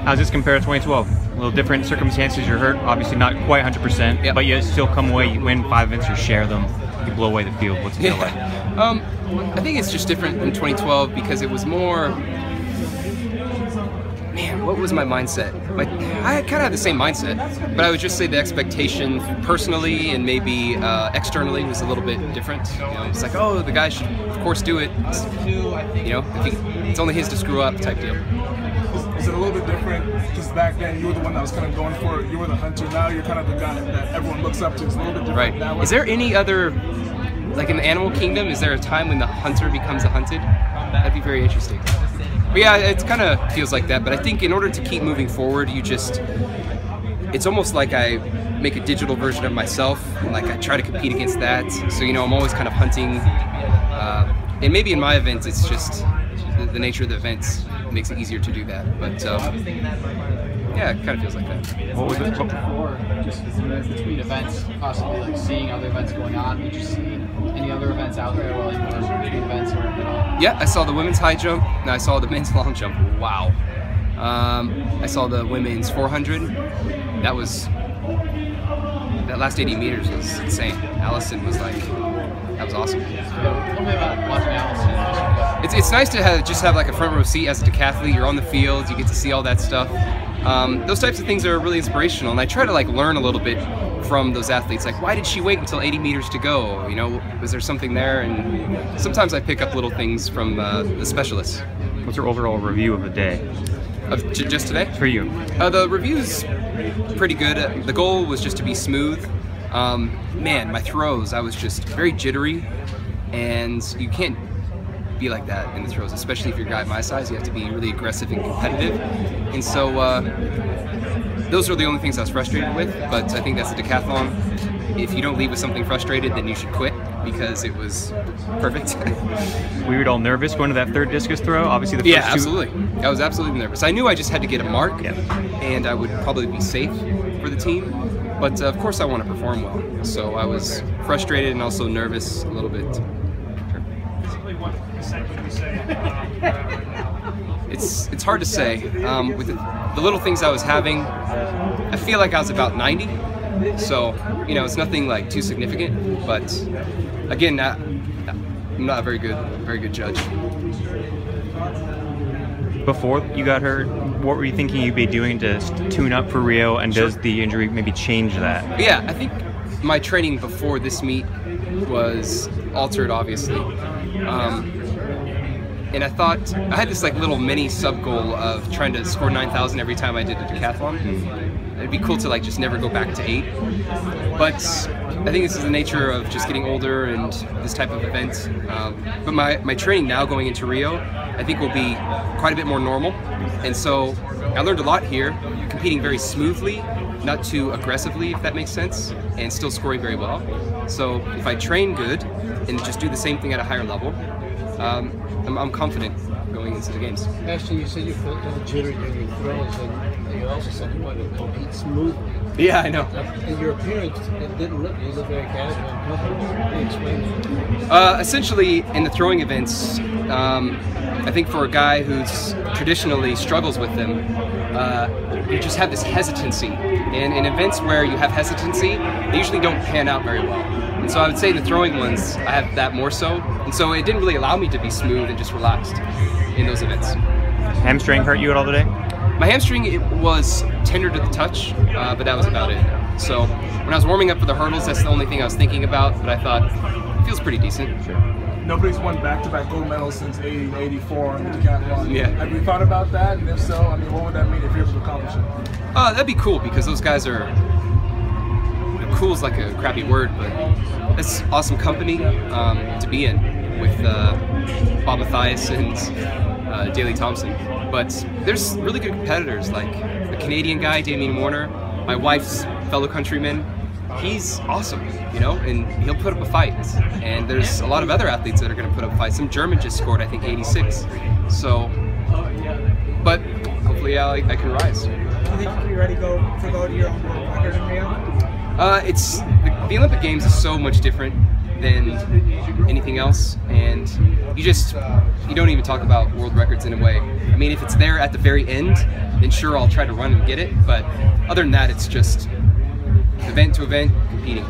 How's this compare to 2012? A little different circumstances. You're hurt, obviously not quite 100%, yep. but you still come away. You win 5 events or share them. You blow away the field. What's it feel like? I think it's just different in 2012 because it was more. Man, what was my mindset? I kind of had the same mindset, but I would just say the expectation personally and maybe externally was a little bit different. You know, it's like, oh, the guy should, of course, do it. You know, it's only his to screw up type deal. Is it a little bit different? Because back then you were the one that was kind of going for it. You were the hunter. Now you're kind of the guy that everyone looks up to. It's a little bit different. Right. That way. Is there any other, like in the animal kingdom, is there a time when the hunter becomes a hunted? That'd be very interesting. But yeah, it kind of feels like that. But I think in order to keep moving forward, it's almost like I make a digital version of myself, and like I try to compete against that. So, you know, I'm always kind of hunting. And maybe in my events, it's just the nature of the events makes it easier to do that. But yeah, it kind of feels like that. What was it before? Just between events, possibly like seeing other events going on. Did you see any other events out there, or like between events or at all? Yeah, I saw the women's high jump, and I saw the men's long jump. Wow. I saw the women's 400. That last 80 meters was insane. Allison was like, that was awesome. Tell me about watching Allison. It's nice to just have like a front row seat as a decathlete. You're on the field, you get to see all that stuff. Those types of things are really inspirational, and I try to like learn a little bit from those athletes. Like, why did she wait until 80 meters to go? You know, was there something there? And sometimes I pick up little things from the specialists. What's your overall review of the day? Of just today? For you. The review's pretty good. The goal was just to be smooth. Man, my throws, I was just very jittery, and you can't be like that in the throws, especially if you're a guy my size. You have to be really aggressive and competitive, and so those are the only things I was frustrated with. But I think that's a decathlon. If you don't leave with something frustrated, then you should quit, because it was perfect. Were you all nervous going to that third discus throw? Obviously the first Yeah, absolutely. I was absolutely nervous. I knew I just had to get a mark, and I would probably be safe for the team. But of course I want to perform well. So I was frustrated and also nervous a little bit. It's hard to say. With the little things I was having, I feel like I was about 90. So, you know, it's nothing like too significant. But again, I'm not a very good judge. Before you got hurt, what were you thinking you'd be doing to tune up for Rio, and does the injury maybe change that? Yeah, I think my training before this meet was altered, obviously. And I thought, I had this like little mini sub-goal of trying to score 9,000 every time I did a decathlon. It'd be cool to like just never go back to 8. But I think this is the nature of just getting older and this type of event. But my training now going into Rio, I think will be quite a bit more normal. And so I learned a lot here, competing very smoothly, not too aggressively, if that makes sense, and still scoring very well. So if I train good and just do the same thing at a higher level, I'm confident going into the games. Ashton, you said you felt a little jittery during your throws, and you also said you wanted to compete smoothly. Yeah, I know. And your appearance, it didn't look, you look very casual and comfortable. Can you explain that? Essentially, in the throwing events, I think for a guy who's traditionally struggles with them, you just have this hesitancy. And in events where you have hesitancy, they usually don't pan out very well. And so I would say the throwing ones, I have that more so. And so it didn't really allow me to be smooth and just relaxed in those events. Hamstring hurt you at all today? My hamstring, it was tender to the touch, but that was about it. So when I was warming up for the hurdles, that's the only thing I was thinking about, but I thought, it feels pretty decent. Sure. Nobody's won back-to-back gold medals since 80, 84 in the decathlon. Yeah. Have you thought about that? And if so, I mean, what would that mean if you're able to accomplish it? That'd be cool, because those guys are, cool is like a crappy word, but it's awesome company to be in with Bob Mathias and Daley Thompson. But there's really good competitors, like the Canadian guy, Damien Warner, my wife's fellow countryman. He's awesome, you know, and he'll put up a fight. And there's a lot of other athletes that are going to put up fights. Some German just scored, I think, 86. So, but hopefully I can rise. Do you think you can be ready to go to your own world record in Rio? The Olympic Games is so much different than anything else, and you don't even talk about world records in a way. I mean, if it's there at the very end, then sure, I'll try to run and get it, but other than that, it's just event to event competing.